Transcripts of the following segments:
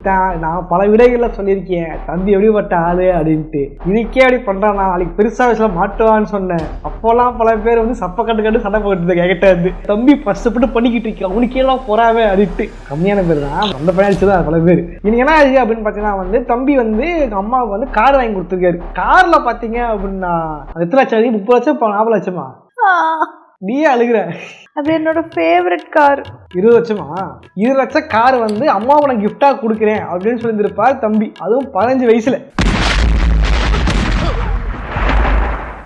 நான் நான் பல விடைகளில் சொல்லியிருக்கேன் தம்பி எப்படிப்பட்ட ஆளு அப்படின்ட்டு. இதுக்கே அப்படி பண்ணுறான், நான் நாளைக்கு பெருசா விஷயம் மாட்டுவான்னு சொன்னேன். அப்போல்லாம் பல பேர் வந்து சப்ப கட்டு சண்டை போட்டு கேட்ட இருந்து தம்பி கஷ்டப்பட்டு பண்ணிக்கிட்டு இருக்கேன் அவனுக்கே எல்லாம் போறாவே அப்படின்ட்டு. கம்மியான பேர் தான் அந்த பையன் தான் பல பேர். இன்னைக்கு என்ன ஆச்சு அப்படின்னு பார்த்தீங்கன்னா வந்து தம்பி வந்து எங்கள் அம்மாவுக்கு வந்து கார் வாங்கி கொடுத்துருக்காரு. காரில் பார்த்தீங்க அப்படின்னா எத்தனை லட்சம்? 30 லட்சம் 40 லட்சமா? நீயே அழுகுற. அது என்னோட ஃபேவரட் கார். 20 லட்சமா? 20 லட்சம் கார் வந்து அம்மாவை நான் கிஃப்டா கொடுக்குறேன் அப்படின்னு சொல்லியிருப்பார் தம்பி. அதுவும் 15 வயசுல.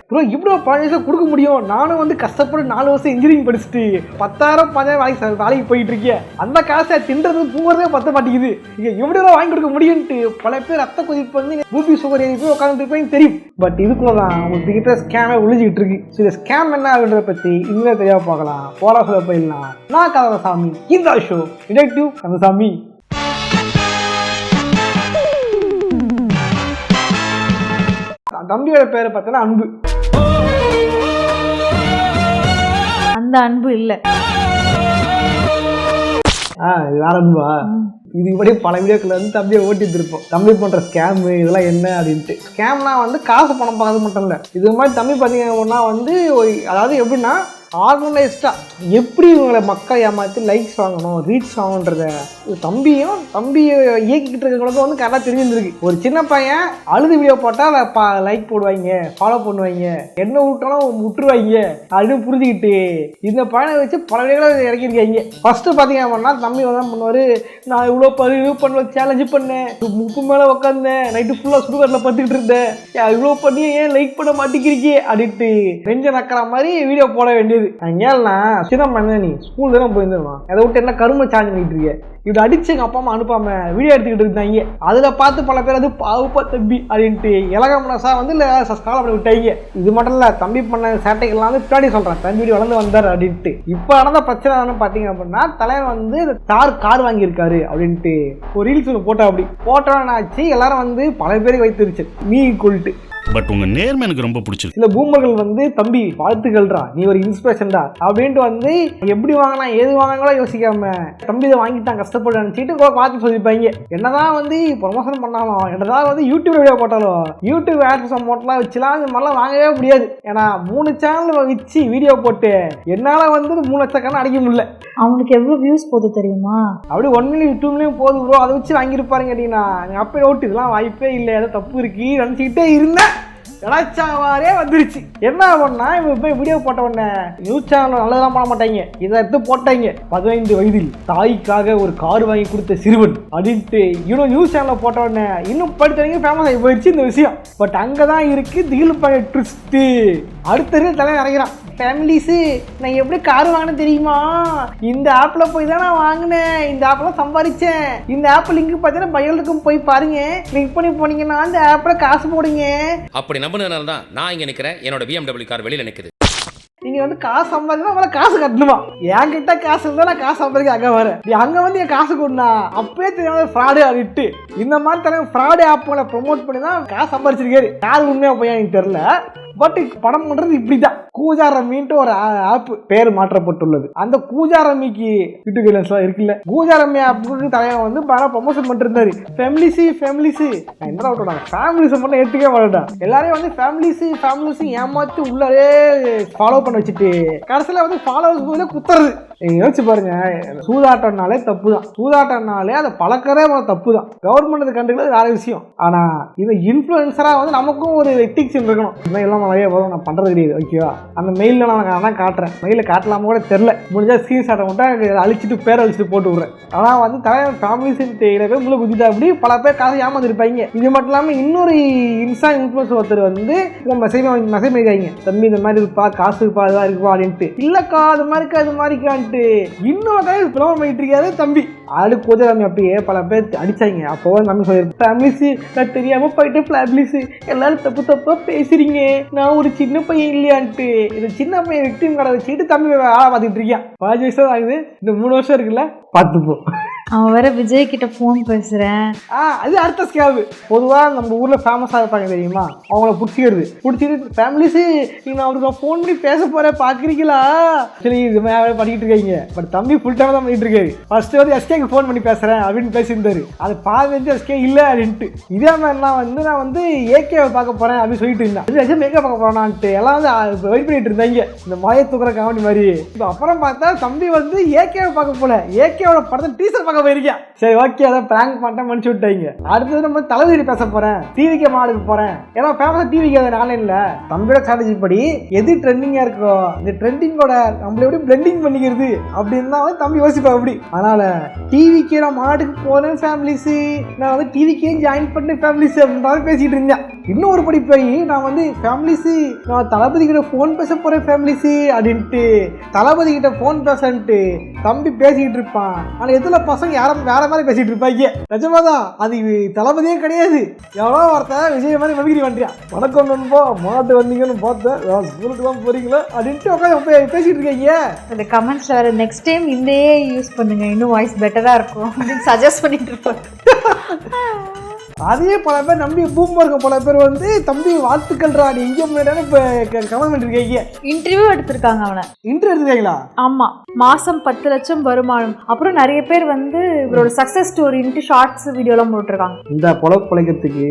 ப்ரோ இவ்வளோ 15 வயசுல கொடுக்க முடியும்? நானும் வந்து கஷ்டப்பட்டு 4 வருஷம் இன்ஜினியரிங் படிச்சுட்டு 10,000 வேலைக்கு போயிட்டு இருக்கேன். அந்த காசை தின்றது தூங்குறதே பத்த மாட்டேங்குது. இங்கே எவ்வளோ வாங்கி கொடுக்க முடியும்ட்டு பல பேர் ரத்த கொதிப்பு வந்து பூபி சுகர் போய் உட்காந்துட்டு இருப்பேன் தெரியும். பட் இதுக்குள்ளதான் உங்களுக்கு கிட்ட ஸ்கேமே ஒழிஞ்சிக்கிட்டு இருக்கு. இந்த ஸ்கேம் என்ன அப்படின்றத பற்றி இன்னும் தெரியாம பார்க்கலாம். போரா சொல்ல போயிடலாம். நான் கந்தசாமி, இந்த ஷோ டிடெக்டிவ் கந்தசாமி. தம்பியோட பேரை பார்த்தீங்கன்னா அன்பு. அந்த அன்பு இல்ல, வேற அன்பா? இது இப்படி பல வீடியோக்கள் வந்து தம்பியை ஓட்டிட்டு இருப்போம். தம்பி பண்ற ஸ்கேம் இதெல்லாம் என்ன அப்படின்ட்டு. ஸ்கேம்னா வந்து காசு பணம் பார்க்கறது மட்டும் இல்லை. இது மாதிரி தம்பி பார்த்தீங்கன்னா வந்து அதாவது எப்படின்னா ஆர்கனைஸ்டா எப்படி இவங்களை மக்கள் ஏமாற்றி லைக்ஸ் வாங்கணும், ரீச் வாங்கணுன்றத தம்பியை இயக்கிக்கிட்டு இருக்கிறவங்களுக்கு வந்து கரெக்டாக தெரிஞ்சிருக்கு. ஒரு சின்ன பையன் அழுது வீடியோ போட்டால் லைக் போடுவாங்க, ஃபாலோ பண்ணுவாங்க, என்ன விட்டாலும் விட்டுருவாங்க அப்படின்னு புரிஞ்சுக்கிட்டு இந்த பையனை வச்சு பல வீடியோக்களை இறக்கிருக்காங்க. ஃபர்ஸ்ட் பார்த்தீங்க அப்படின்னா தம்பி வந்து பண்ணுவார், நான் இவ்வளோ பண்ணுவேன், சேலஞ்சு பண்ணேன், முப்பு மேலே உட்காந்தேன், நைட்டு ஃபுல்லாக சுடுகாட்டில் பார்த்துக்கிட்டு இருந்தேன், இவ்வளோ பண்ணி ஏன் லைக் பண்ண மாட்டேங்கிறீங்க அப்படின்ட்டு நெஞ்ச நக்கிற மாதிரி வீடியோ போட வேண்டியது. அங்கேயா சின்ன பண்ண நீ ஸ்கூல் தானே போயிருந்துருவான், அதை விட்டு என்ன கருமை சார்ஜ் பண்ணிட்டு இருக்க, இப்படி அடிச்சு எங்கள் அப்பா அம்மா அனுப்பாம வீடியோ எடுத்துக்கிட்டு இருந்தாங்க. அதில் பார்த்து பல பேர் அது பாவுப்பா தம்பி அப்படின்ட்டு இலகமனசா வந்து இல்லை ஸ்கால் பண்ணி விட்டாங்க. இது மட்டும் இல்லை, தம்பி பண்ண சேட்டைகள்லாம் வந்து பின்னாடி சொல்கிறேன், தம்பி வீடியோ வளர்ந்து வந்தார் அப்படின்ட்டு. இப்போ நடந்த பிரச்சனை என்னன்னு பார்த்தீங்க அப்படின்னா தலைவர் வந்து கார் வாங்கியிருக்காரு அப்படின்ட்டு ஒரு ரீல்ஸ் ஒன்று போட்டா. அப்படி போட்டோன்னு ஆச்சு, எல்லாரும் வந்து பல பேருக்கு வைத்திருச்சு மீ கொல்ட்டு. பட் உங்க நேர்மை எனக்கு ரொம்ப பிடிச்சிருக்கு. சில பூமர்கள் வந்து தம்பி வாழ்த்துக்கள்ரா, நீ ஒரு இன்ஸ்பிரேஷன்டா அப்படின்ட்டு வந்து எப்படி வாங்கினா ஏது வாங்கினாங்களோ யோசிக்காம தம்பி இதை வாங்கிட்டான் கஷ்டப்பட்டு நினைச்சிட்டு பார்த்து சொல்லியிருப்பாங்க. என்னதான் வந்து ப்ரொமோஷன் பண்ணாலும், என்னதான் வந்து யூடியூப் வீடியோ போட்டாலும், யூடியூப் ஆட்ஸ் அமௌண்ட்லாம் வச்சுலாம் இந்த மாதிரிலாம் வாங்கவே முடியாது. ஏன்னா 3 சேனல் வச்சு வீடியோ போட்டு என்னால் வந்து 3 லட்சம் அடிக்க முடியல. அவனுக்கு எவ்வளோ வியூஸ் போது தெரியுமா? அப்படி 1 மில்லியன் 2 மில்லியன் போதும் ப்ரோ, அதை வச்சு வாங்கியிருப்பாருங்க அப்படின்னா அப்போ ஓட்டு இதெல்லாம் வாய்ப்பே இல்லை, ஏதோ தப்பு இருக்கு நினச்சிக்கிட்டே இருந்தேன். கலாச்சாரே வந்துருச்சு. என்ன பண்ணா இவங்க போய் வீடியோ போட்ட உடனே நியூஸ் சேனல் நல்லதெல்லாம் பண்ண மாட்டாங்க, இதை எடுத்து போட்டாங்க. 15 வயதில் தாய்க்காக ஒரு கார் வாங்கி கொடுத்த சிறுவன் அப்படின்ட்டு இன்னும் நியூஸ் சேனலை போட்ட உடனே இன்னும் படித்தவங்க ஃபேமஸ் ஆகி போயிடுச்சு இந்த விஷயம். பட் அங்கதான் இருக்கு திகில் பழைய ட்விஸ்ட். அடுத்த தலைவர் இறங்கிறான், ஃபேமிலிஸு நான் எப்படி கார் வாங்கினேன் தெரியுமா? இந்த ஆப்பில் போய் தான் நான் வாங்கினேன், இந்த ஆப்பில் சம்பாதிச்சேன், இந்த ஆப் லிங்க் பார்த்தீங்கன்னா பயோலுக்கும் போய் பாருங்க, கிளிக் பண்ணி போனீங்கன்னா இந்த ஆப்பில் காசு போடுங்க. அப்படி நம்பினால தான் நான் இங்கே நிற்கிறேன், என்னோட BMW கார் வெளியில் நிற்குது. நீங்க வந்து காசு சம்பாதிக்கணும், அவளை காசு கட்டணுமா? என்கிட்ட காசு இருந்தா நான் காசு சம்பாதிக்க அங்கே வரேன், நீ அங்கே வந்து என் காசு கொடுனா அப்பயே தெரியாத ஃப்ராடு அப்படின்ட்டு இந்த மாதிரி தர ஃப்ராடு ஆப்புகளை ப்ரொமோட் பண்ணி தான் காசு சம்பாதிச்சிருக்காரு. யாரு உண்மையாக போய் எனக்கு தெரியல. பட் படம் பண்றது இப்படிதான். கூஜா ரம்மின்ட்டு ஒரு ஆப் பேர் மாற்றப்பட்டுள்ளது. அந்த கூஜா ரம்மிக்கு யூடியூப் எல்லாம் இருக்குல்ல, கூஜா ரம்மி ஆப்புக்கு தலைவன் வந்து ப்ரமோஷன் பண்ணிட்டு இருந்தாரு. ஃபேமிலிஸு என்ன விட்டோட ஃபேமிலிஸை மட்டும் எடுத்துக்கவே மாட்டா, எல்லாரையும் வந்து ஃபேமிலிஸு ஏமாத்தி உள்ளே ஃபாலோ பண்ண வச்சுட்டு கடைசியில் வந்து ஃபாலோவர்ஸ் போல குத்துறது. யோசிச்சு பாருங்க, சூதாட்டம்னாலே தப்பு தான், சூதாட்டம்னாலே அதை பழக்கறே தப்பு தான். கவர்மெண்ட் கண்டுக்கிறது வேற விஷயம். ஆனா இது இன்ஃபுளுசரா வந்து நமக்கும் ஒரு எத்திக்ஸ் இருக்கணும். எல்லாம் நிறைய வரும், நான் பண்றது கிடையாது ஓகேவா. அந்த மெயிலில் நான் காட்டுறேன், மெயிலில் காட்டலாம கூட தெரியல, முடிஞ்சா ஸ்கிரீன்ஷாட்டை மட்டும் அழிச்சிட்டு பேரை அழிச்சிட்டு போட்டு விடுறேன். ஆனால் வந்து தலைவர் ஃபேமிலிஸ் பேர் உள்ள குதிட்டா அப்படி பல பேர் காசு ஏமாந்துருப்பாங்க. இது மட்டும் இல்லாமல் இன்னொரு இன்ஃப்ளூயன்சர் ஒருத்தர் வந்து மெசேஜ் பண்ணிருக்காங்க, தம்பி இந்த மாதிரி இருப்பா, காசு இருப்பா, அதுதான் இருக்குப்பா அப்படின்ட்டு. இல்லக்கா அது மாதிரிக்கான்ட்டு இன்னொரு தடவை ப்ரொமோட் பண்ணிட்டு இருக்காரு தம்பி. ஆளு கோஜராமி அப்படியே பல பேர் அடிச்சாங்க. அப்போ நம்ம சொல்லிருப்போம், ஃபேமிலிஸ் நான் தெரியாம போயிட்டு ஃபேமிலிஸ் எல்லாரும் தப்பா பேசுறீங்க, நான் ஒரு சின்ன பையன் இல்லையான்ட்டு. இந்த சின்ன பையன் விக்டிம் கடை வச்சுட்டு தம்பி ஆளை பார்த்துட்டு இருக்கான். 5 வயசு ஆகுது, இந்த 3 வருஷம் இருக்குல்ல பார்த்துப்போம். அவன் வேற விஜய் கிட்ட ஃபோன் பேசுறேன். அது அடுத்த ஸ்கேம். பொதுவாக நம்ம ஊரில் ஃபேமஸாக இருப்பாங்க தெரியுமா, அவங்கள பிடிச்சிட்டு ஃபேமிலிஸு நீங்கள் அவருக்கு ஃபோன் பண்ணி பேச போகிறேன் பார்க்குறீங்களா சரி இது மாதிரி பண்ணிக்கிட்டு இருக்கீங்க. பட் தம்பி ஃபுல் டைம் தான் பண்ணிட்டு இருக்காரு. ஃபர்ஸ்ட் வந்து எஸ்கேக்கு ஃபோன் பண்ணி பேசுகிறேன் அப்படின்னு பேசியிருந்தாரு. அது பாதி வந்து எஸ்கே இல்லை அப்படின்ட்டு. இதே மாதிரிலாம் வந்து நான் வந்து ஏகேவை பார்க்க போகிறேன் அப்படின்னு சொல்லிட்டு இருந்தேன். அது மேக்கப் பார்க்க போகிறான்ட்டு எல்லாம் வந்து வெயிட் பண்ணிட்டு இருந்தாங்க இந்த மாயை தூக்குற காமெடி மாதிரி. இப்போ அப்புறம் பார்த்தா தம்பி வந்து ஏகேவை பார்க்க போல, ஏகேவோட படத்தை டீசர் பார்க்க போயிருக்கேன். சரி ஓகே அதை பிராங்க் பண்ணிட்டேன் மன்னிச்சு விட்டாங்க. அடுத்தது நம்ம தளபதி பேச போறேன், டிவிக்கு மாடுக்கு போறேன். ஏன்னா ஃபேமஸா டிவிக்கு அது ஆன்லைன்ல தம்பியோட ஸ்ட்ராட்டஜி படி எது ட்ரெண்டிங்கா இருக்கோ இந்த ட்ரெண்டிங்கோட நம்மள எப்படி பிளெண்டிங் பண்ணிக்கிறது அப்படின்னு தான் தம்பி யோசிப்பா அப்படி. அதனால டிவிக்கு நான் மாடுக்கு போறேன் ஃபேமிலிஸ், நான் வந்து டிவிக்கே ஜாயின் பண்ண ஃபேமிலிஸ் அப்படின்னு பேசிட்டு இருந்தேன். இன்னொரு படி போய் நான் வந்து ஃபேமிலிஸ் நான் தளபதி கிட்ட ஃபோன் பேச போறேன் ஃபேமிலிஸ் அப்படின்ட்டு தளபதி கிட்ட ஃபோன் பேசன்ட்டு தம்பி பேசிக்கிட்டு இருப்பான். ஆனால் எதுல பசங்க யாரும் வேற மாதிரி பேசிட்டு இருப்பாங்க. நிஜமாதான் அது தளபதியே கிடையாது. எவ்வளோ ஒருத்தன் விஜய் மாதிரி மமிகிரி வந்துட்டான். வணக்கம் நண்பா மாட்டு வந்தீங்கன்னு பார்த்தேன், ஸ்கூலுக்கு தான் போறீங்களா அப்படின்ட்டு உட்காந்து பேசிட்டு இருக்கீங்க. இந்த கமெண்ட்ஸ்ல வேற நெக்ஸ்ட் டைம் இதையே யூஸ் பண்ணுங்க, இன்னும் வாய்ஸ் பெட்டரா இருக்கும் அப்படின்னு சஜஸ்ட் பண்ணிட்டு இருப்பாங்க. அதே பல பேர் நம்பி பூம்பா இருக்க பல பேர் வந்து தம்பி வாழ்த்துக்கள்ரா நீ எங்கே முன்னாடி இப்போ கமெண்ட் பண்ணிருக்கீங்க. இன்டர்வியூ எடுத்திருக்காங்க அவனை. இன்டர்வியூ எடுத்துருக்கீங்களா? ஆமா, மாசம் 10 லட்சம் வருமானம். அப்புறம் நிறைய பேர் வந்து இவரோட சக்சஸ் ஸ்டோரின்ட்டு ஷார்ட்ஸ் வீடியோலாம் போட்டுருக்காங்க. இந்த பொழைக்கிறதுக்கு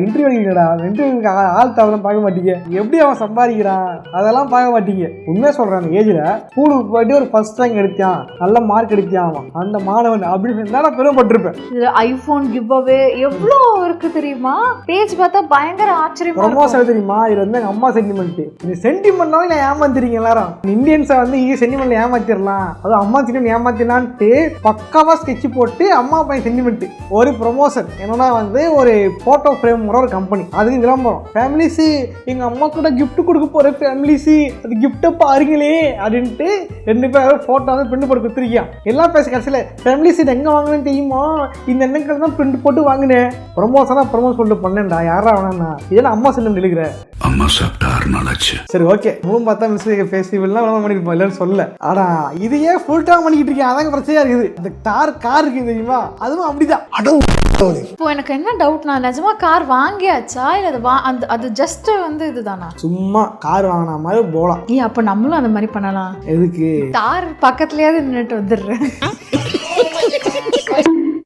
இன்டர்வியூ எடுக்கிறா, இன்டர்வியூக்கு ஆள் தவறம் பார்க்க மாட்டீங்க, எப்படி அவன் சம்பாதிக்கிறான் அதெல்லாம் பார்க்க மாட்டீங்க. உண்மையாக சொல்கிறேன், அந்த ஏஜில் ஸ்கூலுக்கு போயிட்டு ஒரு ஃபர்ஸ்ட் ரேங்க் எடுத்தான், நல்ல மார்க் எடுத்தான் அவன் அந்த மாணவன் அப்படின்னு நான் பெருமைப்பட்டிருப்பேன். இது ஐஃபோன் கிவ் அவே எவ்வளோ இருக்கு தெரியுமா? பேஜ் பார்த்தா பயங்கர ஆச்சரியமா ப்ரமோஷன் தெரியுமா? இது வந்து எங்கள் அம்மா சென்டிமெண்ட். இந்த சென்டிமெண்ட்னாலும் நான் ஏமாத்திருக்கீங்க எல்லாரும். இந்தியன்ஸை வந்து சென்டிமெண்ட்ல ஏமாத்திடலாம், அதுவும் அம்மா சென்டிமெண்ட் ஏமாத்திடலான்ட்டு பக்காவாக ஸ்கெட்ச் போட்டு அம்மா பையன் சென்டிமெண்ட் ஒரு ப்ரமோஷன் என்னன்னா வந்து ஒரு போட்டோ ஃப்ரேம் ஒரு கம்பெனி அதுக்கு விளம்பரம். ஃபேமிலிஸ் எங்க அம்மா கூட கிஃப்ட் கொடுக்க போற ஃபேமிலிஸ் அது கிஃப்ட்டை பாருங்களே அப்படின்ட்டு 2 பேர் போட்டோ வந்து பிரிண்ட் போட்டு கொடுத்துருக்கியான். எல்லாம் பேச கடைசியில் ஃபேமிலிஸ் இது எங்கே வாங்கினேன்னு தெரியுமா, இந்த எண்ணங்கள் தான் பிரிண்ட் போட்டு வாங்கினேன், ப்ரமோஷனாக ப்ரமோட் சொல்லிட்டு பண்ணேன்டா, யாரா வேணா இதெல்லாம் அம்மா செல்லம் எழுதுகிற அம்மா சாப்பிட்டா 6 நாள் ஆச்சு. சரி ஓகே மூணு பார்த்தா மிஸ் ஃபெஸ்டிவல்லாம் விளம்பரம் பண்ணிருப்போம் இல்லைன்னு சொல்ல. ஆனா இதையே ஃபுல் டைம் பண்ணிக்கிட்டு இருக்கேன், அதாங்க பிரச்சனையா இருக்குது. இந்த கார் இருக்கு தெரியுமா, அதுவும் அப்படிதான். இப்போ எனக்கு என்ன டவுட், நான் நிஜமா கார் வாங்கியாச்சா இல்ல அது ஜஸ்ட் வந்து இதுதானா? சும்மா கார் வாங்கின மாதிரி போலாம். அப்ப நம்மளும் அந்த மாதிரி பண்ணலாம். எதுக்கு? கார் பக்கத்துலயாவது நின்னுட்டு வந்துடுறேன்.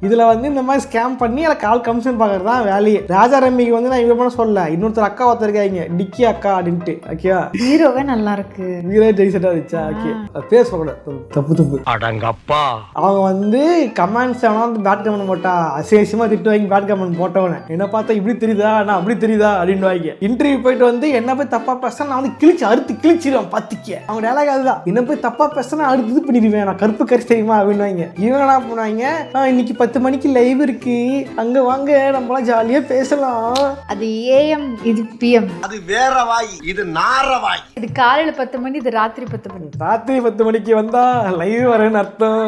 இதுல வந்து இந்த மாதிரி ஸ்கேம் பண்ணி எனக்கு கால் கமிஷன் பார்க்கறது தான் வேலையே. ராஜா ரம்மிக்கு வந்து நான் இவ்வளோ பண்ண சொல்ல, இன்னொருத்தர் அக்கா ஒருத்தர் இருக்காங்க டிக்கி அக்கா அப்படின்ட்டு. ஓகேவா, ஹீரோவே நல்லா இருக்கு, ஹீரோ ஜெயிசட்டா இருந்துச்சா? ஓகே பேர் சொல்லக்கூடாது, தப்பு. அடங்கப்பா அவங்க வந்து கமெண்ட்ஸ் வந்து பேட் கமெண்ட் போட்டா அசியமா திட்டு வாங்கி பேட் கமெண்ட் போட்டவன என்ன பார்த்தா இப்படி தெரியுதா நான் அப்படி தெரியுதா அப்படின்னு வாங்க. இன்டர்வியூ போயிட்டு வந்து என்ன போய் தப்பா பேச நான் வந்து கிழிச்சிருவேன் பாத்திக்க. அவங்க டேலாக் அதுதான், என்ன போய் தப்பா பேச நான் அடுத்து இது பண்ணிடுவேன், நான் கருப்பு கரிசி தெரியுமா அப்படின்னு வாங்க. இவங்க என்ன பண்ணுவாங்க, இன்னைக்கு 10 மணிக்கு லைவ் இருக்கு அங்க வாங்க நம்மளாம் ஜாலியா பேசலாம். அது AM இது PM, அது வேற வாய் இது நார வாய். இது காலையில 10 மணி இது ராத்திரி 10 மணி. ராத்திரி 10 மணிக்கு வந்தா லைவ் வரேன்னு அர்த்தம்.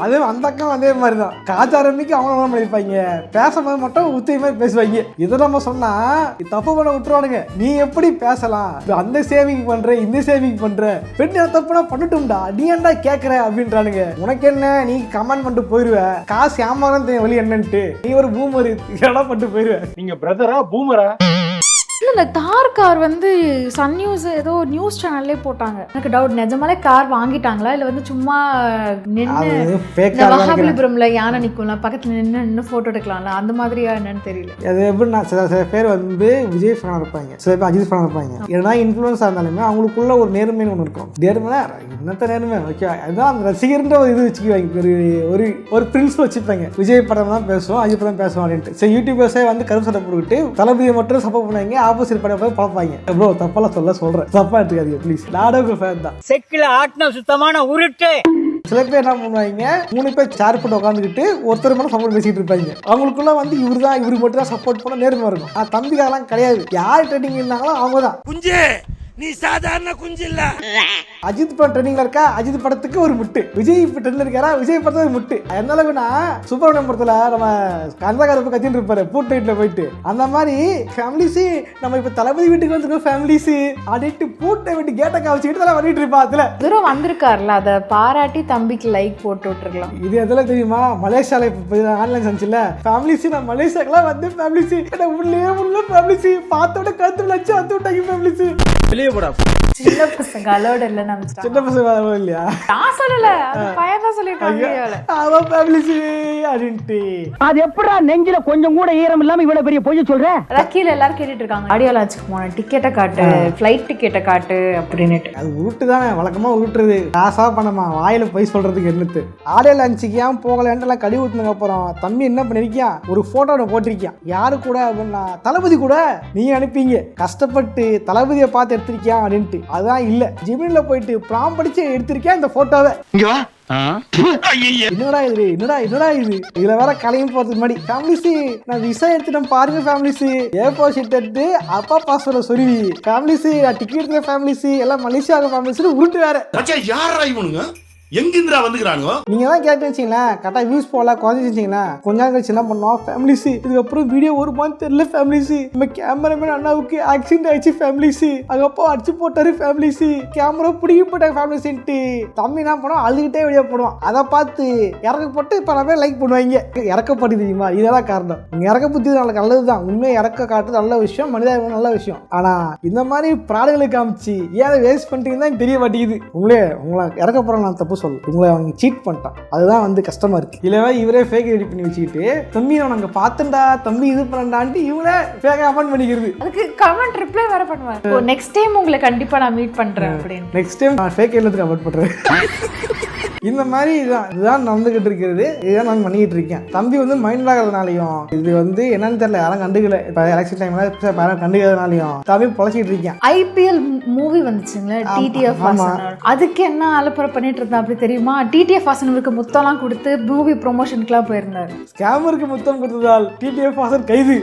அதே அந்த அக்கம் அதே மாதிரி தான் காச்சாரம்பிக்கு அவங்க பண்ணிருப்பாங்க, பேசும்போது மட்டும் உத்திய மாதிரி பேசுவாங்க. இதை நம்ம சொன்னா தப்பு பண்ண விட்டுருவானுங்க. நீ எப்படி பேசலாம், அந்த சேவிங் பண்ற இந்த சேவிங் பண்ற பெண் தப்புனா பண்ணட்டும்டா, நீ ஏன்டா கேட்கற அப்படின்றானுங்க. உனக்கு என்ன, நீ கமெண்ட் பண்ணிட்டு போயிருவ, காசு ஏமாதான் தெரியும் வழி என்னன்ட்டு, நீ ஒரு பூமர் இடம் பண்ணிட்டு போயிருவ. நீங்க பிரதரா பூமரா? இந்த தார் கார் வந்து சன் நியூஸ் ஏதோ நியூஸ் சேனல்லே போட்டாங்க. எனக்கு டவுட், நிஜமாலே கார் வாங்கிட்டாங்களா இல்ல வந்து சும்மா நின்று மகாபலிபுரம்ல யானை நிக்கும்ல பக்கத்துல நின்று போட்டோ எடுக்கலாம்ல அந்த மாதிரியா என்னன்னு தெரியல. அது எப்படின்னா சில பேர் வந்து விஜய் ஃபேனா இருப்பாங்க, சில பேர் அஜித் ஃபேனா இருப்பாங்க. ஏன்னா இன்ஃப்ளூயன்ஸா இருந்தாலுமே அவங்களுக்குள்ள ஒரு நேர்மைன்னு ஒன்று இருக்கும். நேர்மை என்னத்த நேர்மை, ஓகே அதுதான் அந்த ரசிகர்ன்ற ஒரு இது வச்சுக்குவாங்க, ஒரு ஒரு பிரின்சிபல் வச்சுப்பாங்க. விஜய் படம் தான் பேசுவோம், அஜித் படம் பேசுவோம் அப்படின்ட்டு. சரி யூடியூபர்ஸே வந்து கருப்பு சட்டை போட்டுக்கிட்டு தளபதியை மட்டும் சப்போர்ட் பண்ணுவாங்க, ஆப்போசிட் பண்ண போய் பார்ப்பாங்க. ப்ரோ தப்பெல்லாம் சொல்றேன், தப்பா எடுத்துக்காதீங்க ப்ளீஸ். நாடக ஃபேன் தான், செக்கில ஆட்டின சுத்தமான உருட்டு. சில பேர் என்ன பண்ணுவாங்க, 3 பேர் சேர் போட்டு உட்காந்துக்கிட்டு ஒருத்தர் மேலே சப்போர்ட் பேசிட்டு இருப்பாங்க. அவங்களுக்குள்ள வந்து இவருக்கு மட்டும் தான் சப்போர்ட் பண்ண நேர்மை இருக்கும். தம்பிக்காரெல்லாம் கிடையாது, யார் ட்ரெண்டிங் இருந்தாங்களோ அவங்க தான். குஞ்சே நீ சாதாரண குஞ்சு இல்ல. அஜித் படம் ட்ரெண்டிங்ல இருக்கா, அஜித் படத்துக்கு ஒரு முட்டு. விஜய் இப்ப ட்ரெண்ட்ல இருக்காரா, விஜய் படத்துக்கு ஒரு முட்டு. எந்த அளவுக்குன்னா சுப்பிரமணியம் படத்துல நம்ம கந்தகாரப்பு கத்தின்னு இருப்பாரு பூட் நைட்ல போயிட்டு, அந்த மாதிரி ஃபேமிலிஸ் நம்ம இப்ப தளபதி வீட்டுக்கு வந்துருக்கோம் ஃபேமிலிஸ் அப்படின்ட்டு பூட்டை விட்டு கேட்ட காவச்சிக்கிட்டு தான் பண்ணிட்டு இருப்பா. அதுல தூரம் வந்திருக்காருல, அதை பாராட்டி தம்பிக்கு லைக் போட்டு விட்டுருக்கலாம். இது எதுல தெரியுமா, மலேசியால இப்ப ஆன்லைன் சந்திச்சுல ஃபேமிலிஸ், நான் மலேசியாக்கெல்லாம் வந்து ஃபேமிலிஸ் உள்ள ஃபேமிலிஸ் பார்த்தோட கருத்து வச்சு வந்து விட்டாங்க ஃபேமிலிஸ். வெளியே போடா. சின்ன பசங்க அலோட இல்ல நினைச்சிட்டாங்க. சின்ன பசங்க இல்லையா, நான் சொல்லல, அந்த பையன் தான் சொல்லிருக்காங்க. அவன் ஃபேமிலிஸ் அப்படின்ட்டு அது எப்படா நெஞ்சில கொஞ்சம் கூட ஈரம் இல்லாம இவ்வளவு பெரிய பொய்ய சொல்ற? ரக்கீல எல்லாரும் கேட்டுட்டு இருக்காங்க, ஆடியோ லான்ச்சுக்கு போன டிக்கெட்டை காட்டு, ஃபிளைட் டிக்கெட்டை காட்டு அப்படின்னுட்டு. அது உருட்டு தானே, வழக்கமா உருட்டுறது. காசா பண்ணமா வாயில போய் சொல்றதுக்கு என்னத்து. ஆடியோ லான்ச்சுக்கு ஏன் போகலன்ட்டு கழுவி ஊத்துனதுக்கு அப்புறம் தம்பி என்ன பண்ணிருக்கியான், ஒரு போட்டோ போட்டிருக்கியான். யாரு கூட அப்படின்னா தளபதி கூட. நீங்க அனுப்பிங்க கஷ்டப்பட்டு தளபதியை பார்த்து எடுத்திருக்கியா அப்படின்ட்டு. அதான் இல்ல, ஜிமின்ல போயிட்டு ப்ராம் படிச்சு எடுத்திருக்கேன் இந்த போட்டோவை. என்னடா இது, என்னடா இது. இதுல வேற கலையும் போறதுக்கு முன்னாடி ஃபேமிலிஸ் நான் விசா எடுத்துட்டேன் பாருங்க ஃபேமிலிஸ், ஏர்போர்ட் ஷீட் எடுத்து அப்பா பாஸ்வேர்ட சொருவி ஃபேமிலிஸ், டிக்கெட் எடுக்கிற ஃபேமிலிஸ் எல்லாம் மலேசியா ஃபேமிலிஸ் உருட்டு வேற. யாரா இவனுங்க, எங்கிருந்துடா வந்துக்கிறானுங்க? நீங்க தான் கேட்டு வச்சீங்களேன், கரெக்டா வியூஸ் போல குறைஞ்சி வச்சீங்களா, கொஞ்ச நாள் கழிச்சு என்ன பண்ணோம் ஃபேமிலிஸ், இதுக்கப்புறம் வீடியோ ஒரு மாதிரி தெரியல ஃபேமிலிஸ், நம்ம கேமராமேன் அண்ணாவுக்கு ஆக்சிடென்ட் ஆயிடுச்சு ஃபேமிலிஸ், அதுக்கப்புறம் அடிச்சு போட்டாரு ஃபேமிலிஸ், கேமரா பிடிக்க போட்டாங்க ஃபேமிலிஸ்ன்ட்டு தம்பி என்ன பண்ணுவோம் அழுகிட்டே வீடியோ போடுவான். அதை பார்த்து இறக்கப்பட்டு பல பேர் லைக் பண்ணுவாங்க. இறக்கப்பட்டு தெரியுமா, இதெல்லாம் காரணம். நீங்க இறக்க புத்தி நல்லதுதான், உண்மையை இறக்க காட்டுறது நல்ல விஷயம், மனிதாபிமானம் நல்ல விஷயம். ஆனா இந்த மாதிரி ப்ராடக்ட்களை காமிச்சு ஏன் வேஸ்ட் பண்ணிட்டீங்கன்னு தான் தெரிய மாட்டேங்குது. உங்களை இறக்க போறாங்க நான் தப்பு சொல்ல, உங்களை அவங்க சீட் பண்ணிட்டான், அதுதான் வந்து கஷ்டமா இருக்கு. இல்லவா இவரே ஃபேக் ரெடி பண்ணி வச்சுக்கிட்டு தம்பி நான் அங்க பார்த்தேன்டா, தம்பி இது பண்ணான்ட்டு இவங்களே ஃபேக் கமெண்ட் பண்ணிக்கிறது. அதுக்கு கமெண்ட் ரிப்ளை வேற பண்ணுவாங்க, நெக்ஸ்ட் டைம் உங்களை கண்டிப்பா நான் மீட் பண்றேன் அப்படின்னு. நெக்ஸ்ட் டைம் நான் ஃபேக் எல்லாத்துக்கு கமெண்ட் பண்றேன். இந்த மாதிரி இதுதான் நடந்துகிட்டு இருக்கிறது. இதுதான் நான் பண்ணிக்கிட்டு இருக்கேன். தம்பி வந்து மைண்ட் ஆகிறதுனாலையும் இது வந்து என்னன்னு தெரியல, யாரும் கண்டுக்கல. இப்போ எலெக்ஷன் டைம்ல யாரும் கண்டுக்கிறதுனாலையும் தம்பி பொழைச்சிட்டு இருக்கேன். ஐபிஎல் மூவி வந்துச்சுங்களே டிடிஎஃப் வாசன், அதுக்கு என்ன அலப்பறை பண்ணிட்டு இருந்தா அப்படி தெரியுமா, டிடிஎஃப் வாசனுக்கு முத்தம்லாம் கொடுத்து மூவி ப்ரொமோஷனுக்குலாம் போயிருந்தாரு. ஸ்கேமருக்கு முத்தம் கொடுத்ததால் டிடிஎஃப் வாசன் கைது.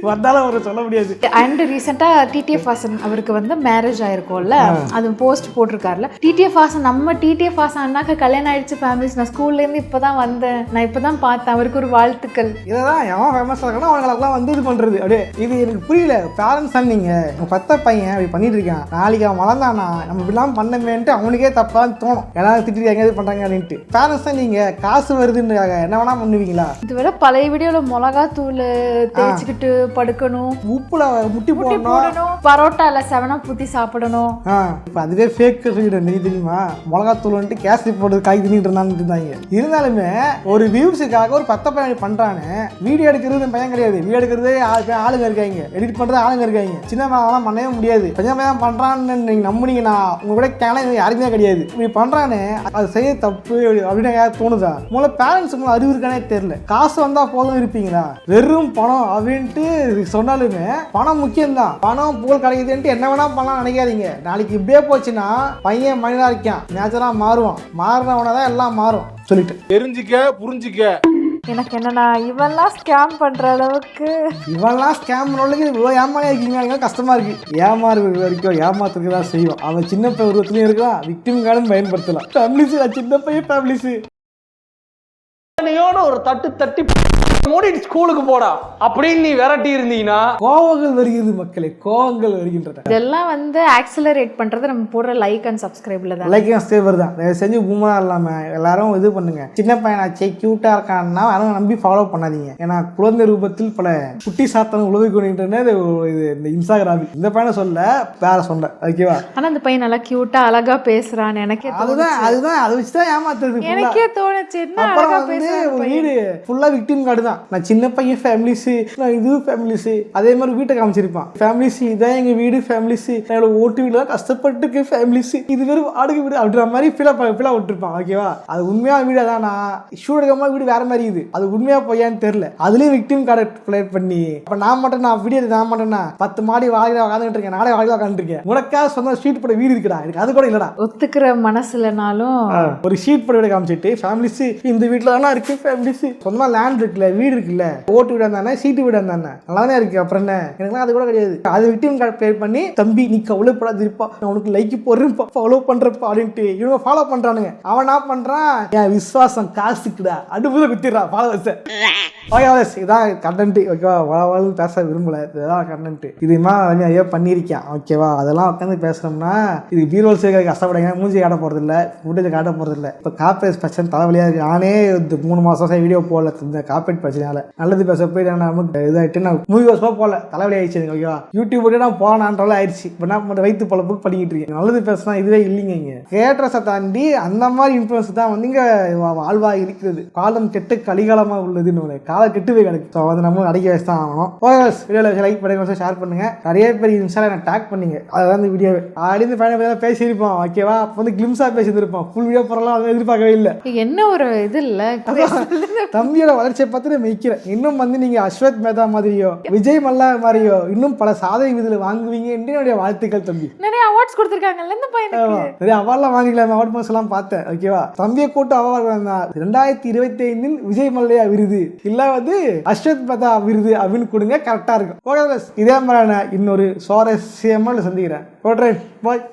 வந்தாலும் அவரை சொல்ல முடியாது. அண்ட் ரீசெண்டா டிடிஎஃப் வாசன் அவருக்கு வந்து மேரேஜ் ஆயிருக்கும்ல, அது போஸ்ட் போட்டிருக்காருல, டிடிஎஃப் வாசன் நம்ம டிடிஎஃப் வாசன் அண்ணாக்கு கல்யாணம் ஆயிடுச்சு ஃபேமிலிஸ், நான் ஸ்கூல்ல இருந்து இப்பதான் வந்தேன், நான் இப்பதான் பார்த்தேன், அவருக்கு ஒரு வாழ்த்துக்கள். இதெல்லாம் எவன் ஃபேமஸ் ஆகணும் அவங்களுக்கெல்லாம் வந்து இது பண்றது. அப்படியே இது எனக்கு புரியல. பேரண்ட்ஸ் நீங்க பத்த பையன் அப்படி பண்ணிட்டு இருக்கான், நாளைக்கு அவன் வளர்ந்தானா நம்ம இப்படிலாம் பண்ணமேன்ட்டு அவனுக்கே தப்பான்னு தோணும், எல்லாரும் திட்டிட்டு எங்க இது பண்றாங்க அப்படின்ட்டு. பேரண்ட்ஸ் தான் நீங்க காசு வருதுன்றாங்க என்ன வேணா பண்ணுவீங்களா. இதுவரை பழைய வீடியோல மிளகா தூள் தேய்ச்சிக்கிட்டு படுக்கணும், உப்புல முட்டி போடணும், பரோட்டால 7 ஊத்தி சாப்பிடணும். இப்ப அதுவே ஃபேக் சொல்லிடுறேன். நீ தெரியுமா, மிளகாத்தூள் வந்துட்டு கேசரி போட்டு காய் தின்னுட்டு இருந்தாங்க. இருந்தாலுமே ஒரு வியூஸுக்காக ஒரு பத்த பையன் பண்றானு. வீடியோ எடுக்கிறது பையன் கிடையாது, வீடியோ எடுக்கிறதே ஆளுங்க இருக்காங்க, எடிட் பண்றது ஆளுங்க இருக்காங்க. சின்ன பையன் பண்ணவே முடியாது. பையன் பையன் பண்றான்னு நீங்க நம்புனீங்கன்னா உங்க கூட கேன யாருமே கிடையாது. இப்படி பண்றானு அது செய்ய தப்பு அப்படின்னு யாரும் தோணுதா? உங்களை பேரண்ட்ஸ் உங்களை அறிவு இருக்கானே தெரியல. காசு வந்தா போதும் இருப்பீங்களா, வெறும் பணம் அப்படின்ட்டு சொன்னாலுமே பணம் முக்கியம்தான். பணம் புகழ் கிடைக்குதுன்ட்டு என்ன வேணா பண்ணலாம் நினைக்காதீங்க. நாளைக்கு இப்படியே போச்சுன்னா பையன் மனிதா இருக்கான், நேச்சரா மாறுவான், மாறினவனதான் எல்லாம் மாறும் சொல்லிட்டு தெரிஞ்சுக்க புரிஞ்சுக்க. எனக்கு என்னன்னா இவெல்லாம் ஸ்கேம் பண்ற அளவுக்கு, இவெல்லாம் ஸ்கேம் இவ்வளோ ஏமாறி இருக்கீங்க, கஷ்டமா இருக்கு. ஏமாறு வரைக்கும் ஏமாத்துக்கு தான் செய்வோம். அவன் சின்ன பையன் உருவத்துலையும் இருக்கலாம், விக்டிம் கார்டும் பயன்படுத்தலாம். ஃபேமிலிஸ் சின்ன பையன் ஃபேமிலிஸ் ஒரு தட்டு தட்டி மூடிட்டு ஸ்கூலுக்கு போடா அப்படின்னு நீ விரட்டி இருந்தீங்கன்னா கோவங்கள் வருகிறது மக்களே, கோவங்கள் வருகின்றன. இதெல்லாம் வந்து ஆக்சிலரேட் பண்றது நம்ம போடுற லைக் அண்ட் சப்ஸ்கிரைப்ல தான். லைக் அண்ட் சப்ஸ்கிரைபர் தான். தயவு செஞ்சு பூமரா இல்லாம எல்லாரும் இது பண்ணுங்க. சின்ன பையனாச்சே கியூட்டா இருக்கான்னா யாரும் நம்பி ஃபாலோ பண்ணாதீங்க. ஏன்னா குழந்தை ரூபத்தில் பல குட்டி சாத்தனம் உழவு கொண்டிருந்தது இது இந்த இன்ஸ்டாகிராம். இந்த பையனை சொல்ல வேற சொன்ன ஓகேவா. ஆனா இந்த பையன் நல்லா கியூட்டா அழகா பேசுறான்னு எனக்கே அதுதான் அதை வச்சுதான் ஏமாத்துறது. எனக்கே தோணுச்சு. அப்புறம் வந்து ஒரு வீடு ஃபுல்லா விக்டிம் கார்டு தான். நான் சின்ன பையன் ஃபேமிலிஸ், நான் இது ஃபேமிலிஸ், அதே மாதிரி வீட்டை காமிச்சிருப்பான் ஃபேமிலிஸ், இதான் எங்க வீடு ஃபேமிலிஸ், என்னோட ஓட்டு வீடு கஷ்டப்பட்டு இருக்கு ஃபேமிலிஸ், இது வெறும் வாடகை வீடு அப்படின்ற மாதிரி ஃபீலா விட்டுருப்பான். ஓகேவா, அது உண்மையா வீடு தானா, ஷூட் எடுக்காம வீடு வேற மாதிரி இது, அது உண்மையா பொய்யான்னு தெரியல. அதுலயும் விக்டிம் கார்டை பிளே பண்ணி அப்ப நான் மட்டும் நான் வீடியோ நான் மட்டும்னா 10 மாடி வாடகை உட்காந்துட்டு இருக்கேன், நாளை வாடகை உட்காந்துட்டு இருக்கேன். உனக்காக சொந்த ஷீட் போட வீடு இருக்குடா, எனக்கு அது கூட இல்லடா. ஒத்துக்கிற மனசுலனாலும் ஒரு ஷீட் போட வீடு காமிச்சிட்டு ஃபேமிலிஸ் இந்த வீட்டுல தானே இருக்கு, லைஃப் பிஸி. சொந்தமா லேண்ட் இருக்குல்ல, வீடு இருக்குல்ல, ஓட்டு வீடு இருந்தானே, சீட்டு வீடு இருந்தானே, நல்லாதானே இருக்கு. அப்புறம் என்ன, எனக்குலாம் அது கூட கிடையாது. அது விக்டிம் கார்டு ப்ளே பண்ணி, தம்பி நீ கவலைப்படாது இருப்பா, நான் உனக்கு லைக் போடுறேன்ப்பா, ஃபாலோ பண்றப்பா அப்படின்ட்டு இவங்க ஃபாலோ பண்றானுங்க. அவன் என்ன பண்றான், என் விசுவாசம் காசுக்குடா அடுப்புல குத்திடுறான் ஃபாலோவர்ஸை. ஓகே இதான் கண்டென்ட். ஓகேவா, வளவளன்னு பேச விரும்பல, இதுதான் கண்டென்ட். இதுமா ஐயோ பண்ணியிருக்கேன். ஓகேவா, அதெல்லாம் உட்காந்து பேசுறோம்னா இது பீரோல் சேர்க்க கஷ்டப்படுங்க. மூஞ்சி காட்ட போறது இல்லை, ஃபுட்டேஜ் காட்ட போறது இல்லை. இப்போ காப்பரேட் பிரச்சனை தலைவலியா இருக்கு. நானே 3 மாசம் வீடியோ போடல இந்த காப்பரேட் பிரச்சனையால. நல்லது பேச போய் நமக்கு இதாகிட்டு நான் 3 வருஷமா போடல, தலைவலி ஆயிடுச்சு. ஓகேவா, யூடியூப் நான் போனான்றாலும் ஆயிடுச்சு. இப்போ நான் வயிற்று போல புக் பண்ணிக்கிட்டு இருக்கேன். நல்லது பேசினா இதுவே இல்லைங்க. இங்க கேட்ரஸை தாண்டி அந்த மாதிரி இன்ஃபுளுன்ஸ் தான் வந்து இங்க வாழ்வா இருக்கிறது. காலம் கெட்டு கலிகாலமா உள்ளதுன்னு காலம் கெட்டு போய் கிடக்கு. ஸோ வந்து நம்மளும் அடிக்க வச்சு தான் ஆகணும். வீடியோவில் லைக் பண்ணுங்க, ஷேர் பண்ணுங்க. நிறைய பேர் இன்ஸ்டால என்ன டேக் பண்ணீங்க. அதான் இந்த வீடியோ ஆடிந்து பயணம் பேசியிருப்போம். ஓகேவா, அப்போ வந்து கிளிம்ஸா பேசியிருப்போம். ஃபுல் வீடியோ போறலாம் அதை எதிர்பார்க்கவே இல்லை. என்ன ஒரு இது இல்ல, தம்பியோட வளர்ச்சியை பார்த்து நான் மெய்க்கிறேன். இன்னும் வந்து நீங்க அஸ்வத் மேதா மாதிரியோ விஜய் மல்லா மாதிரியோ இன்னும் பல சாதனை விதில் வாங்குவீங்க என்று என்னுடைய வாழ்த்துக்கள் தம்பி. நிறைய அவார்ட்ஸ் கொடுத்துருக்காங்கல்ல இந்த பையனுக்கு. நிறைய அவார்ட்லாம் வாங்கிக்கலாம். அவார்ட் மாஸ் எல்லாம் பார்த்தேன். ஓகேவா, தம்பியை கூட்டு அவார்டு 2025 விஜய் மல்லையா விருது இல்ல வந்து அஸ்வத் மேதா விருது அப்படின்னு கொடுங்க, கரெக்டா இருக்கும். ஓகே, இதே மாதிரியான இன்னொரு சுவாரஸ்யமா சந்திக்கிறேன். ஓட்ரேன் பாய்.